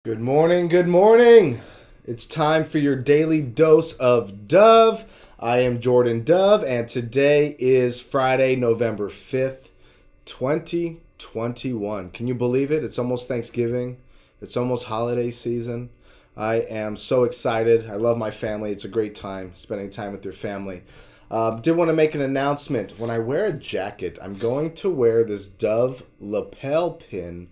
Good morning, good morning. It's time for your daily dose of Dove. I am Jordan Dove, and today is Friday, November 5th, 2021. Can you believe it? It's almost Thanksgiving. It's almost holiday season. I am so excited. I love my family. It's a great time spending time with your family. Did want to make an announcement. When I wear a jacket, I'm going to wear this Dove lapel pin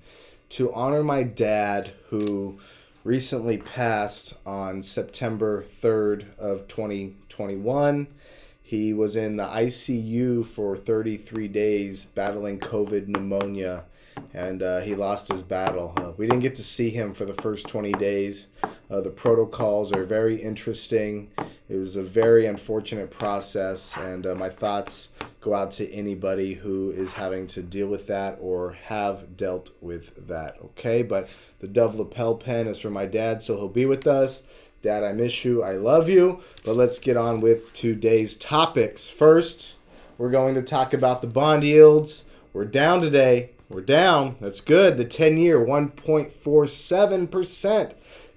to honor my dad, who recently passed on September 3rd of 2021. He was in the ICU for 33 days battling COVID pneumonia, and he lost his battle. We didn't get to see him for the first 20 days. The protocols are very interesting. It was a very unfortunate process, and my thoughts go out to anybody who is having to deal with that or have dealt with that, okay? But the Dove lapel pen is for my dad, so he'll be with us. Dad, I miss you. I love you. But let's get on with today's topics. First, we're going to talk about the bond yields. We're down today. We're down. That's good. The 10-year, 1.47%.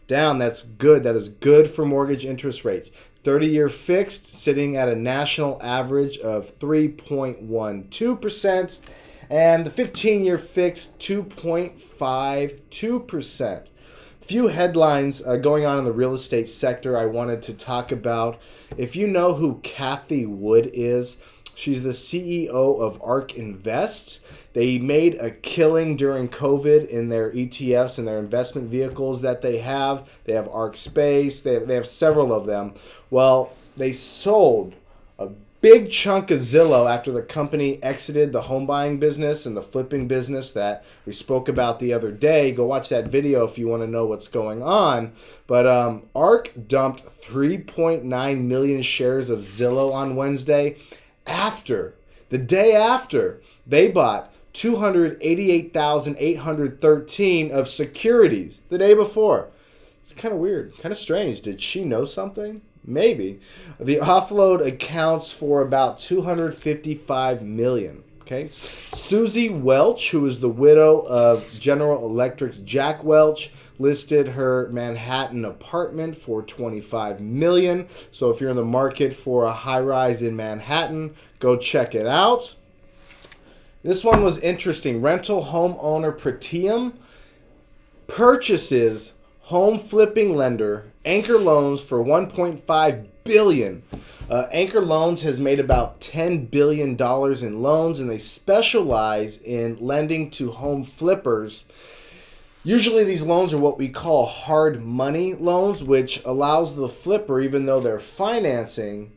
Down. That's good. That is good for mortgage interest rates. 30-year fixed sitting at a national average of 3.12%. And the 15-year fixed, 2.52%. Few headlines going on in the real estate sector I wanted to talk about. If you know who Cathy Wood is, she's the CEO of ARK Invest. They made a killing during COVID in their ETFs and their investment vehicles that they have. They have ARK Space. They have several of them. Well, they sold a big chunk of Zillow after the company exited the home buying business and the flipping business that we spoke about the other day. Go watch that video if you want to know what's going on. But ARK dumped 3.9 million shares of Zillow on Wednesday the day after they bought 288,813 of securities the day before. It's kind of weird, kind of strange. Did she know something? Maybe. The offload accounts for about 255 million. Okay. Susie Welch, who is the widow of General Electric's Jack Welch, listed her Manhattan apartment for 25 million. So if you're in the market for a high rise in Manhattan, go check it out. This one was interesting. Rental homeowner Pretium purchases home flipping lender Anchor Loans for $1.5 billion. Anchor Loans has made about $10 billion in loans, and they specialize in lending to home flippers. Usually these loans are what we call hard money loans, which allows the flipper, even though they're financing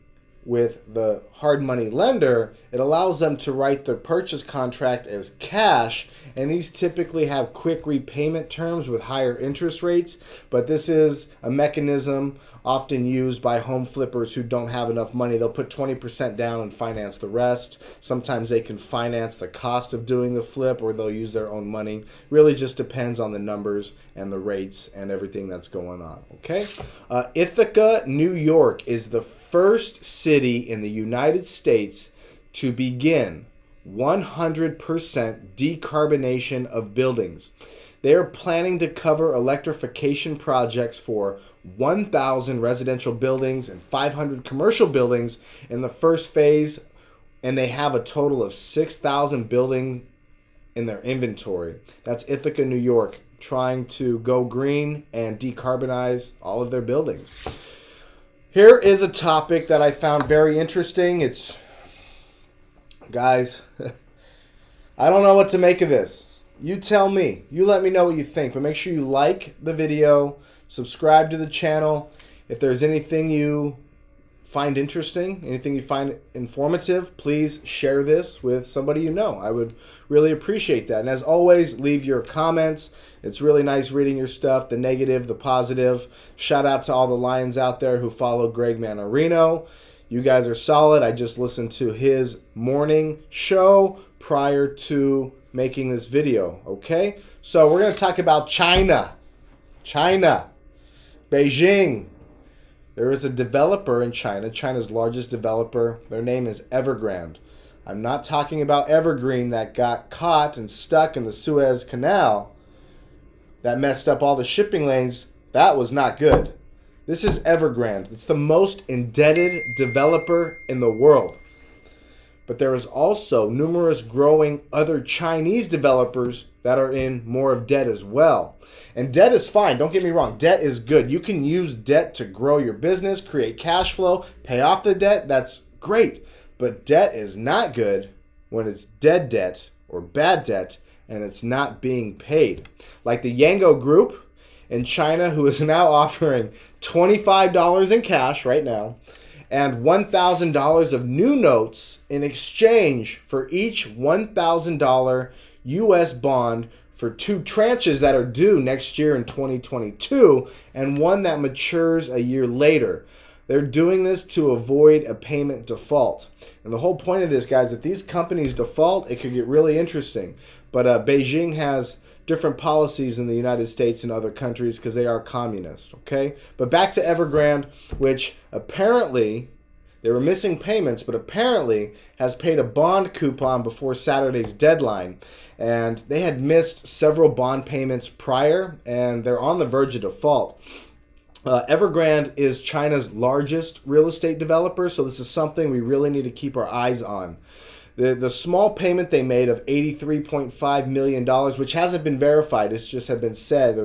with the hard money lender, it allows them to write the purchase contract as cash, and these typically have quick repayment terms with higher interest rates. But this is a mechanism often used by home flippers who don't have enough money. They'll put 20% down and finance the rest. Sometimes they can finance the cost of doing the flip, or they'll use their own money. Really just depends on the numbers and the rates and everything that's going on. Okay, Ithaca, New York is the first city in the United States to begin 100% decarbonation of buildings. They are planning to cover electrification projects for 1,000 residential buildings and 500 commercial buildings in the first phase, and they have a total of 6,000 buildings in their inventory. That's Ithaca, New York, trying to go green and decarbonize all of their buildings. Here is a topic that I found very interesting. Guys, I don't know what to make of this. You tell me. You let me know what you think. But make sure you like the video, subscribe to the channel. If there's anything you find interesting, anything you find informative, please share this with somebody you know. I would really appreciate that. And as always, leave your comments. It's really nice reading your stuff, the negative, the positive. Shout out to all the Lions out there who follow Greg Manarino. You guys are solid. I just listened to his morning show prior to making this video, okay? So we're going to talk about China. Beijing. There is a developer in China, China's largest developer. Their name is Evergrande. I'm not talking about Evergrande that got caught and stuck in the Suez Canal. that messed up all the shipping lanes, that was not good. This is Evergrande. It's the most indebted developer in the world. But there is also numerous growing other Chinese developers that are in more of debt as well. And debt is fine. Don't get me wrong. Debt is good. You can use debt to grow your business, create cash flow, pay off the debt. That's great. But debt is not good when it's dead debt or bad debt and it's not being paid. Like the Yango Group in China, who is now offering $25 in cash right now and $1,000 of new notes in exchange for each $1,000 U.S. bond for 2 tranches that are due next year in 2022 and one that matures a year later. They're doing this to avoid a payment default. And the whole point of this, guys, if these companies default, it could get really interesting. But Beijing has different policies in the United States and other countries because they are communist, okay? But back to Evergrande, which apparently they were missing payments, but apparently has paid a bond coupon before Saturday's deadline. And they had missed several bond payments prior, and they're on the verge of default. Evergrande is China's largest real estate developer, so this is something we really need to keep our eyes on. The small payment they made of $83.5 million, which hasn't been verified, it's just have been said.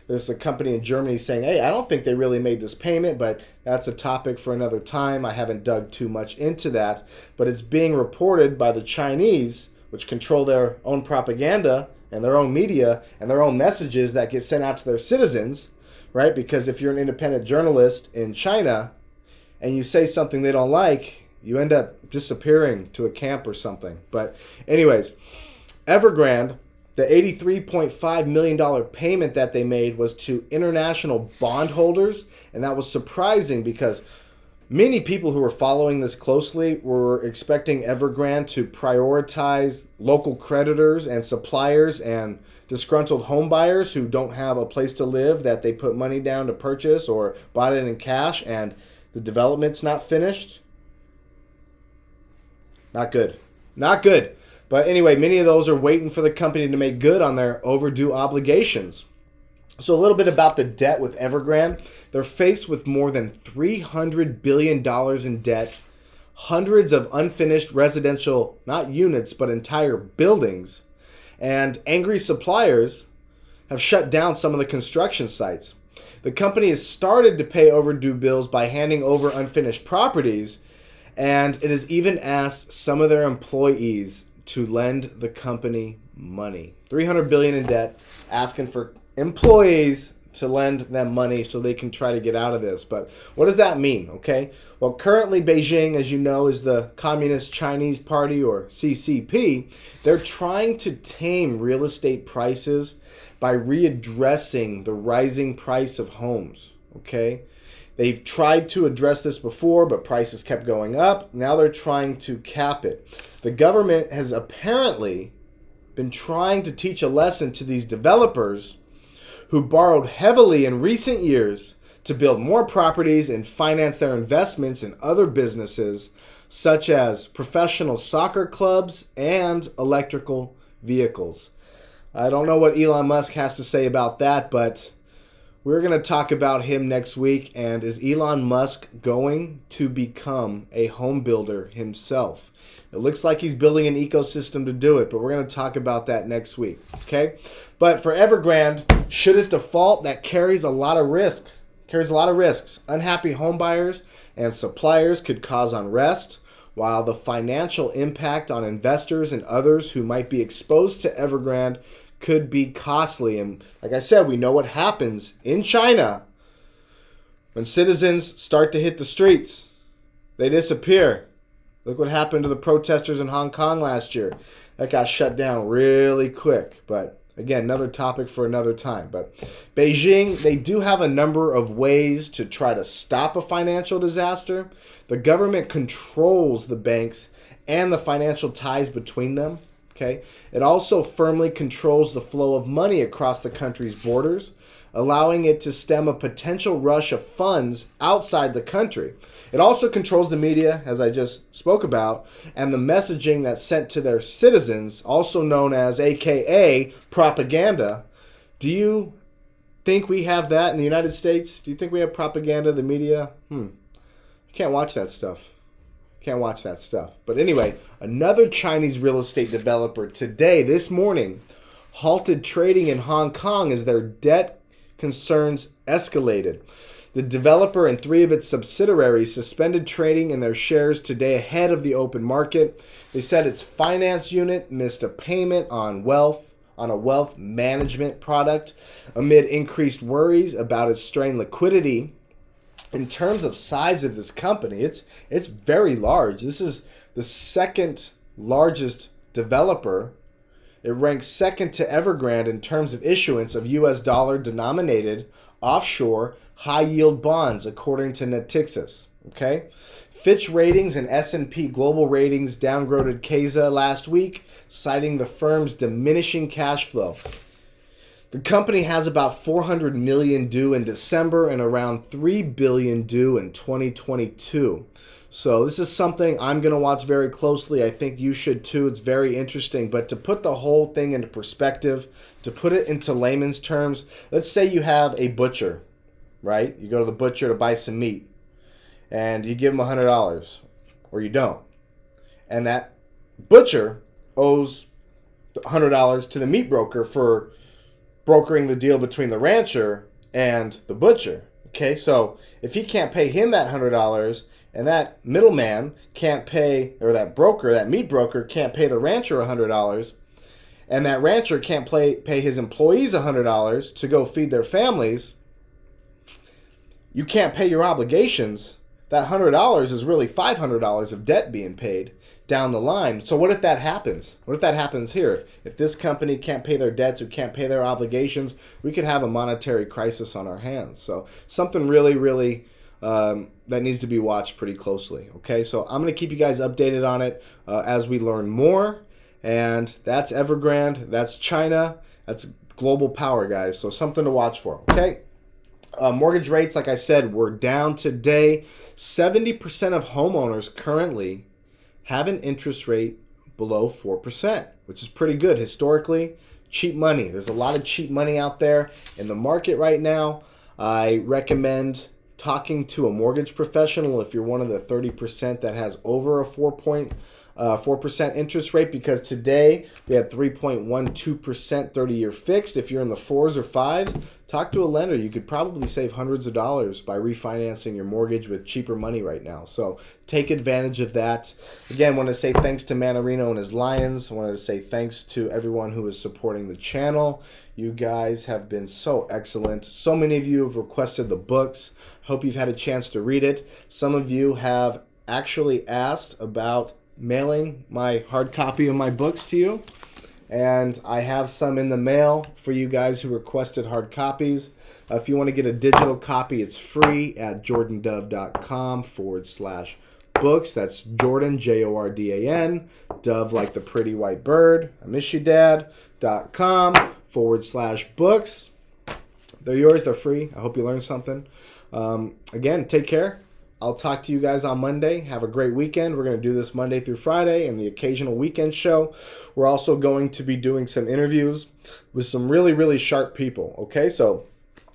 There's a company in Germany saying, hey, I don't think they really made this payment, but that's a topic for another time. I haven't dug too much into that, but it's being reported by the Chinese, which control their own propaganda and their own media and their own messages that get sent out to their citizens, right? Because if you're an independent journalist in China and you say something they don't like, you end up disappearing to a camp or something. But anyways, Evergrande, the $83.5 million payment that they made was to international bondholders. And that was surprising because many people who were following this closely were expecting Evergrande to prioritize local creditors and suppliers and disgruntled home buyers who don't have a place to live that they put money down to purchase or bought it in cash and the development's not finished. Not good. Not good. But anyway, many of those are waiting for the company to make good on their overdue obligations. So a little bit about the debt with Evergrande. They're faced with more than $300 billion in debt, hundreds of unfinished residential, not units, but entire buildings. And angry suppliers have shut down some of the construction sites. The company has started to pay overdue bills by handing over unfinished properties, and it has even asked some of their employees to lend the company money. $300 billion in debt, asking for employees to lend them money so they can try to get out of this. But what does that mean, okay? Well, currently Beijing, as you know, is the Communist Chinese Party, or CCP. They're trying to tame real estate prices by readdressing the rising price of homes, okay? They've tried to address this before, but prices kept going up. Now they're trying to cap it. The government has apparently been trying to teach a lesson to these developers who borrowed heavily in recent years to build more properties and finance their investments in other businesses, such as professional soccer clubs and electrical vehicles. I don't know what Elon Musk has to say about that, but we're going to talk about him next week. And is Elon Musk going to become a home builder himself? It looks like he's building an ecosystem to do it, but we're going to talk about that next week, okay? But for Evergrande, should it default, that carries a lot of risks. Unhappy home buyers and suppliers could cause unrest, while the financial impact on investors and others who might be exposed to Evergrande could be costly. And like I said, we know what happens in China when citizens start to hit the streets. They disappear. Look what happened to the protesters in Hong Kong last year. That got shut down really quick. But again, another topic for another time. But Beijing, they do have a number of ways to try to stop a financial disaster. The government controls the banks and the financial ties between them. Okay. It also firmly controls the flow of money across the country's borders, allowing it to stem a potential rush of funds outside the country. It also controls the media, as I just spoke about, and the messaging that's sent to their citizens, also known as AKA propaganda. Do you think we have that in the United States? Do you think we have propaganda, the media? You can't watch that stuff. Can't watch that stuff. But anyway, another Chinese real estate developer today, this morning, halted trading in Hong Kong as their debt concerns escalated. The developer and 3 of its subsidiaries suspended trading in their shares today ahead of the open market. They said its finance unit missed a payment on a wealth management product amid increased worries about its strained liquidity. In terms of size of this company, it's very large. This is the second largest developer. It ranks second to Evergrande in terms of issuance of U.S. dollar denominated offshore high-yield bonds, according to Natixis. Okay, Fitch Ratings and S&P Global Ratings downgraded Keza last week, citing the firm's diminishing cash flow. The company has about $400 million due in December and around $3 billion due in 2022. So this is something I'm going to watch very closely. I think you should too. It's very interesting. But to put the whole thing into perspective, to put it into layman's terms, let's say you have a butcher, right? You go to the butcher to buy some meat, and you give him $100, or you don't. And that butcher owes $100 to the meat broker for brokering the deal between the rancher and the butcher. Okay, so if he can't pay him that $100, and that middleman can't pay, or that broker, that meat broker can't pay the rancher $100, and that rancher can't pay his employees $100 to go feed their families, you can't pay your obligations. That $100 is really $500 of debt being paid down the line. So what if that happens? What if that happens here? If this company can't pay their debts or can't pay their obligations, we could have a monetary crisis on our hands. So something really, really that needs to be watched pretty closely. Okay, so I'm going to keep you guys updated on it as we learn more. And that's Evergrande. That's China. That's global power, guys. So something to watch for. Okay. Mortgage rates, like I said, were down today. 70% of homeowners currently have an interest rate below 4%, which is pretty good historically. Cheap money. There's a lot of cheap money out there in the market right now. I recommend talking to a mortgage professional if you're one of the 30% that has over a 4% interest rate, because today we had 3.12% 30-year fixed. If you're in the 4s or 5s, talk to a lender. You could probably save hundreds of dollars by refinancing your mortgage with cheaper money right now. So take advantage of that. Again, I want to say thanks to Manarino and his Lions. I wanted to say thanks to everyone who is supporting the channel. You guys have been so excellent. So many of you have requested the books. Hope you've had a chance to read it. Some of you have actually asked about mailing my hard copy of my books to you, and I have some in the mail for you guys who requested hard copies. If you want to get a digital copy, it's free at jordandove.com/books. That's Jordan, Jordan, Dove like the pretty white bird, I miss you dad.com/books. They're yours, they're free. I hope you learned something. Again, take care. I'll talk to you guys on Monday. Have a great weekend. We're going to do this Monday through Friday and the occasional weekend show. We're also going to be doing some interviews with some really, really sharp people. Okay, so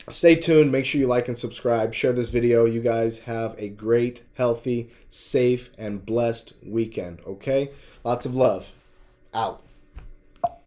stay tuned. Make sure you like and subscribe. Share this video. You guys have a great, healthy, safe, and blessed weekend. Okay? Lots of love. Out.